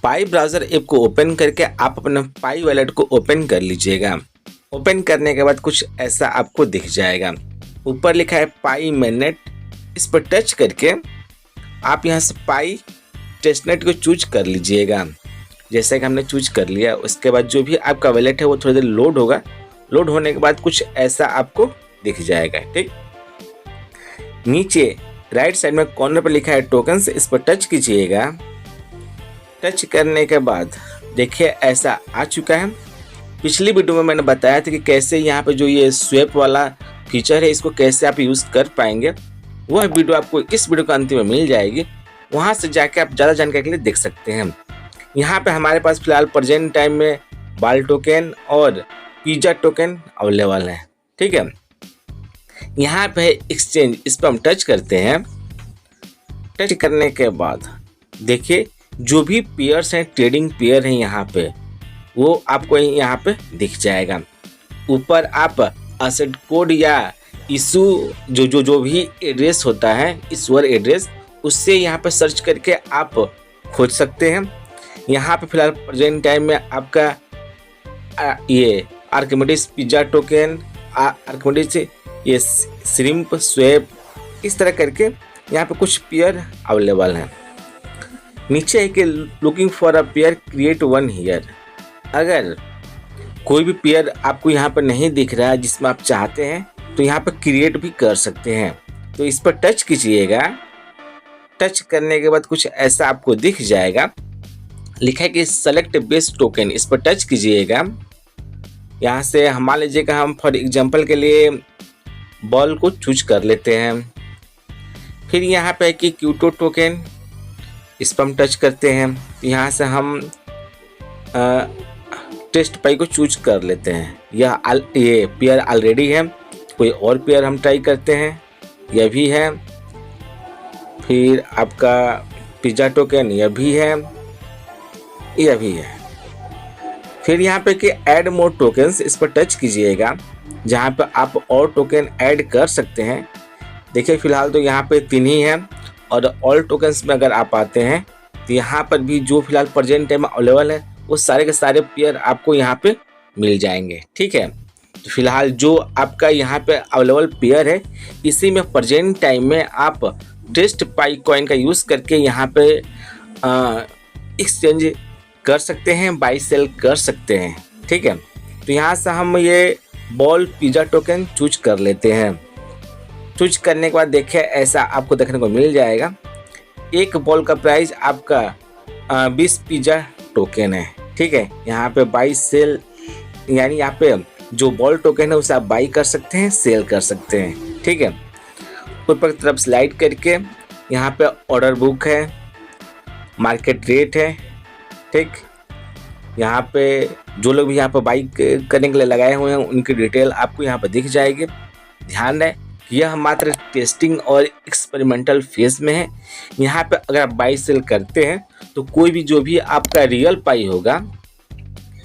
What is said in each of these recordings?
पाई browser app को open करके आप अपना पाई वॉलेट को ओपन कर लीजिएगा। ओपन करने के बाद कुछ ऐसा आपको दिख जाएगा। ऊपर लिखा है पाई मेननेट, इस पर टच करके आप यहाँ से पाई टेस्टनेट को चूज कर लीजिएगा। जैसे कि हमने चूज कर लिया, उसके बाद जो भी आपका वॉलेट है वो थोड़ी देर लोड होगा। लोड होने के बाद कुछ ऐसा आपको दिख जाएगा। ठीक, नीचे राइट साइड में कॉर्नर पर लिखा है टोकन्स, इस पर टच कीजिएगा। टच करने के बाद देखिए ऐसा आ चुका है। पिछली वीडियो में मैंने बताया था कि कैसे यहाँ पे जो ये स्वैप वाला फीचर है इसको कैसे आप यूज़ कर पाएंगे। वह वीडियो आपको इस वीडियो के अंत में मिल जाएगी, वहाँ से जाके आप ज़्यादा जानकारी के लिए देख सकते हैं। यहाँ पे हमारे पास फिलहाल प्रेजेंट टाइम में बाल टोकन और पिज़्ज़ा टोकन अवेलेबल है। ठीक है, यहाँ पे है एक्सचेंज, इस पर हम टच करते हैं। टच करने के बाद देखिए जो भी पेयर्स हैं, ट्रेडिंग पेयर हैं यहाँ पे, वो आपको यहाँ पे दिख जाएगा। ऊपर आप असेट कोड या इशू जो भी एड्रेस होता है, इशूअर एड्रेस, उससे यहाँ पे सर्च करके आप खोज सकते हैं। यहाँ पे फिलहाल प्रेजेंट टाइम में आपका ये आर्किमिडीज पिज़्ज़ा टोकन, आर्किमिडीज ये श्रिम्प स्वैप, इस तरह करके यहाँ पे कुछ पेयर अवेलेबल हैं। नीचे है कि looking for a pair create one here. अगर कोई भी पेयर आपको यहाँ पर नहीं दिख रहा है जिसमें आप चाहते हैं तो यहाँ पर क्रिएट भी कर सकते हैं। तो इस पर टच कीजिएगा। टच करने के बाद कुछ ऐसा आपको दिख जाएगा। लिखा है कि सेलेक्ट बेस्ट टोकन, इस पर टच कीजिएगा। यहाँ से हम मान लीजिएगा हम फॉर एग्जांपल के लिए बॉल को चूज कर लेते हैं। फिर यहाँ पे है कि क्यूटो टोकन, इस पर हम टच करते हैं। यहाँ से हम टेस्ट पाई को चूज कर लेते हैं। ये पेयर ऑलरेडी है, कोई और पेयर हम ट्राई करते हैं। यह भी है। फिर आपका पिज़्ज़ा टोकन यह भी है, यह भी है। फिर यहाँ पे कि ऐड मोर टोकन्स, इस पर टच कीजिएगा, जहाँ पे आप और टोकन ऐड कर सकते हैं। देखिए फिलहाल तो यहाँ पे 3 ही हैं, और ऑल टोकन्स में अगर आप आते हैं तो यहाँ पर भी जो फिलहाल प्रेजेंट टाइम में अवेलेबल है वो सारे के सारे पेयर आपको यहाँ पे मिल जाएंगे। ठीक है, तो फिलहाल जो आपका यहाँ पे अवेलेबल पेयर है इसी में प्रेजेंट टाइम में आप टेस्ट पाई कॉइन का यूज़ करके यहाँ पे एक्सचेंज कर सकते हैं, बाई सेल कर सकते हैं। ठीक है, तो यहाँ से हम ये बॉल पिज़्ज़ा टोकन चूज कर लेते हैं। चूज करने के बाद देखिए ऐसा आपको देखने को मिल जाएगा। एक बॉल का प्राइस आपका 20 पिज़्ज़ा टोकन है। ठीक है, यहाँ पे बाई सेल, यानी यहाँ पे जो बॉल टोकन है उसे आप बाई कर सकते हैं, सेल कर सकते हैं। ठीक है, ऊपर की तरफ स्लाइड करके यहाँ पे ऑर्डर बुक है, मार्केट रेट है। ठीक, यहाँ पे जो लोग भी यहाँ पे बाई करने के लिए लगाए हुए हैं उनकी डिटेल आपको यहाँ पे दिख जाएगी। ध्यान रहे यह मात्र टेस्टिंग और एक्सपेरिमेंटल फेज में है। यहाँ पे अगर आप बाई सेल करते हैं तो कोई भी जो भी आपका रियल पाई होगा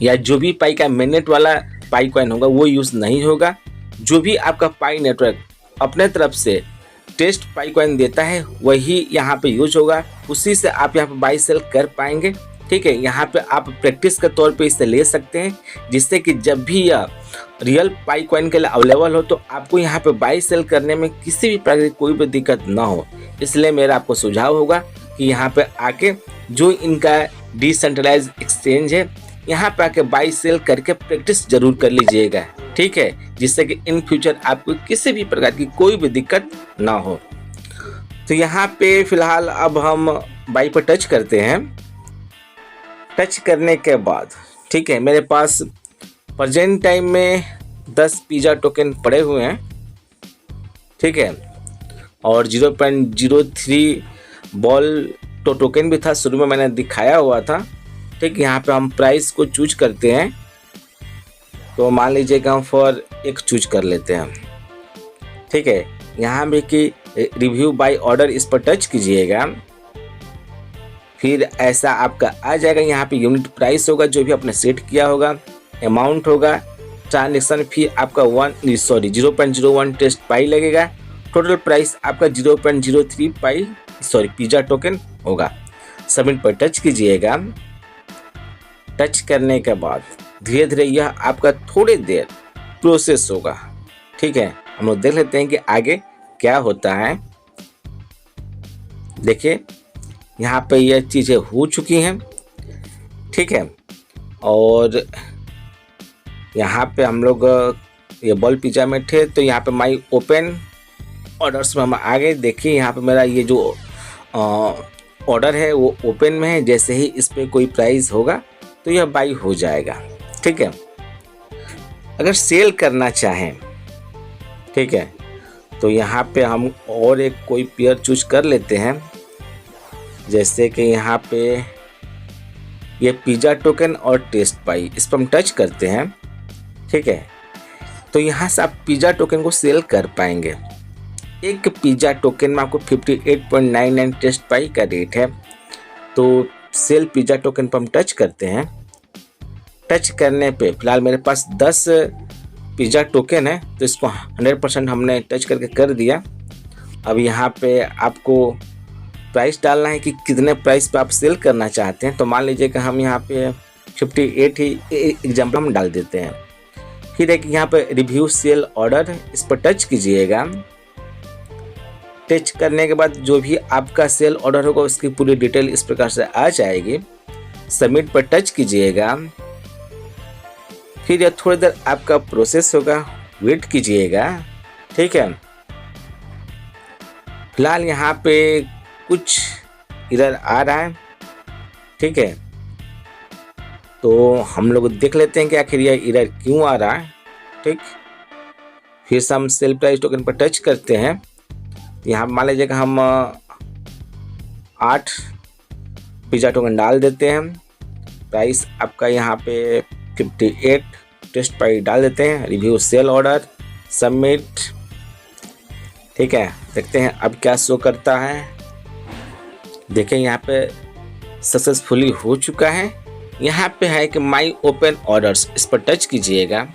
या जो भी पाई का मेननेट वाला पाई कॉइन होगा वो यूज़ नहीं होगा। जो भी आपका पाई नेटवर्क अपने तरफ से टेस्ट पाई कॉइन देता है वही यहाँ पे यूज होगा, उसी से आप यहाँ पे बाई सेल कर पाएंगे। ठीक है, यहाँ पे आप प्रैक्टिस के तौर पे इसे ले सकते हैं, जिससे कि जब भी यह रियल पाई कॉइन के लिए अवेलेबल हो तो आपको यहाँ पे बाई सेल करने में किसी भी प्रकार की कोई भी दिक्कत ना हो। इसलिए मेरा आपको सुझाव होगा कि यहाँ पे आके जो इनका डिसेंट्रलाइज एक्सचेंज है यहाँ पे आके बाई सेल करके प्रैक्टिस जरूर कर लीजिएगा। ठीक है, जिससे कि इन फ्यूचर आपको किसी भी प्रकार की कोई भी दिक्कत ना हो। तो यहाँ पे फिलहाल अब हम बाई पर टच करते हैं। टच करने के बाद ठीक है, मेरे पास प्रेजेंट टाइम में 10 पिज़्ज़ा टोकन पड़े हुए हैं। ठीक है, और 0.03 बॉल टोकन भी था, शुरू में मैंने दिखाया हुआ था। ठीक, यहाँ पे हम प्राइस को चूज करते हैं। तो मान लीजिए कि हम फॉर एक चूज कर लेते हैं। ठीक है, यहाँ भी कि रिव्यू बाय ऑर्डर, इस पर टच कीजिएगा। फिर ऐसा आपका आ जाएगा। यहाँ पे यूनिट प्राइस होगा जो भी आपने सेट किया होगा, अमाउंट होगा, ट्रांजेक्शन फी आपका 0.01 टेस्ट पाई लगेगा। टोटल प्राइस आपका 0.03 पाई पिज़्ज़ा टोकन होगा। सबमिट पर टच कीजिएगा। टच करने के बाद धीरे धीरे यह आपका थोड़ी देर प्रोसेस होगा। ठीक है, हम लोग देख लेते हैं कि आगे क्या होता है। देखिए यहाँ पे यह चीज़ें हो चुकी हैं। ठीक है, और यहाँ पे हम लोग ये बॉल पिज़्ज़ा में थे तो यहाँ पे माई ओपन ऑर्डर्स में हम आ गए। देखिए यहाँ पे मेरा ये जो ऑर्डर है वो ओपन में है। जैसे ही इस पर कोई प्राइस होगा तो यह बाई हो जाएगा। ठीक है, अगर सेल करना चाहें, ठीक है, तो यहाँ पे हम और एक कोई पेयर चूज कर लेते हैं। जैसे कि यहाँ पे ये पिज़्ज़ा टोकन और टेस्ट पाई, इस पर हम टच करते हैं। ठीक है, तो यहाँ से आप पिज़्ज़ा टोकन को सेल कर पाएंगे। एक पिज़्ज़ा टोकन में आपको 58.99 टेस्ट पाई का रेट है। तो सेल पिज़्ज़ा टोकन पर हम टच करते हैं। टच करने पे फिलहाल मेरे पास 10 पिज़्ज़ा टोकन है तो इसको 100% हमने टच करके कर दिया। अब यहाँ पे आपको प्राइस डालना है कि कितने प्राइस पे आप सेल करना चाहते हैं। तो मान लीजिए कि हम यहाँ पे 58 ही एग्जाम्पल हम डाल देते हैं। फिर एक यहाँ पे रिव्यू सेल ऑर्डर, इस पर टच कीजिएगा। टच करने के बाद जो भी आपका सेल ऑर्डर होगा उसकी पूरी डिटेल इस प्रकार से आ जाएगी। सबमिट पर टच कीजिएगा। फिर यह थोड़ी देर आपका प्रोसेस होगा, वेट कीजिएगा। ठीक है, फिलहाल यहाँ पे कुछ एरर आ रहा है। ठीक है, तो हम लोग देख लेते हैं कि आखिर यह एरर क्यों आ रहा है। ठीक, फिर से हम सेल प्राइस टोकन पर टच करते हैं। यहाँ मान लीजिए कि हम 8 पिज़्ज़ा टोकन डाल देते हैं। प्राइस आपका यहाँ पे 58 टेस्ट पाई डाल देते हैं। Review sell order, submit. ठीक है, देखते हैं अब क्या शो करता है। देखें यहाँ पे सक्सेसफुली हो चुका है। यहाँ पे है कि माई ओपन ऑर्डर्स, इस पर टच कीजिएगा।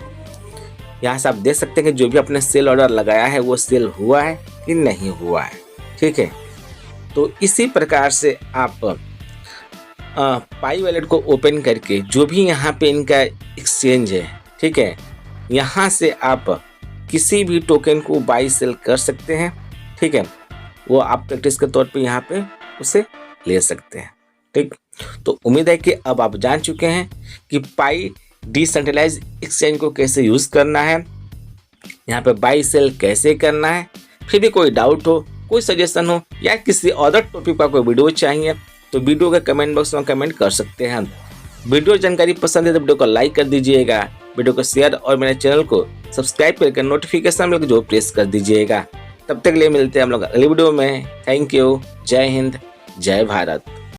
यहाँ से आप देख सकते हैं कि जो भी आपने सेल ऑर्डर लगाया है वो सेल हुआ है कि नहीं हुआ है। ठीक है, तो इसी प्रकार से आप पाई वॉलेट को ओपन करके जो भी यहाँ पे इनका एक्सचेंज है, ठीक है, यहाँ से आप किसी भी टोकन को बाई सेल कर सकते हैं। ठीक है, वो आप प्रैक्टिस के तौर पे यहाँ पे उसे ले सकते हैं। ठीक, तो उम्मीद है कि अब आप जान चुके हैं कि पाई डिसेंट्रलाइज एक्सचेंज को कैसे यूज़ करना है, यहाँ पे बाई सेल कैसे करना है। फिर भी कोई डाउट हो, कोई सजेशन हो या किसी अदर टॉपिक पर कोई वीडियो चाहिए तो वीडियो के कमेंट बॉक्स में कमेंट कर सकते हैं। वीडियो जानकारी पसंद है तो वीडियो को लाइक कर दीजिएगा, वीडियो को शेयर और मेरे चैनल को सब्सक्राइब करके नोटिफिकेशन बेल जो प्रेस कर दीजिएगा। तब तक के लिए मिलते हैं हम लोग अगले वीडियो में। Thank you. जय हिंद, जय भारत।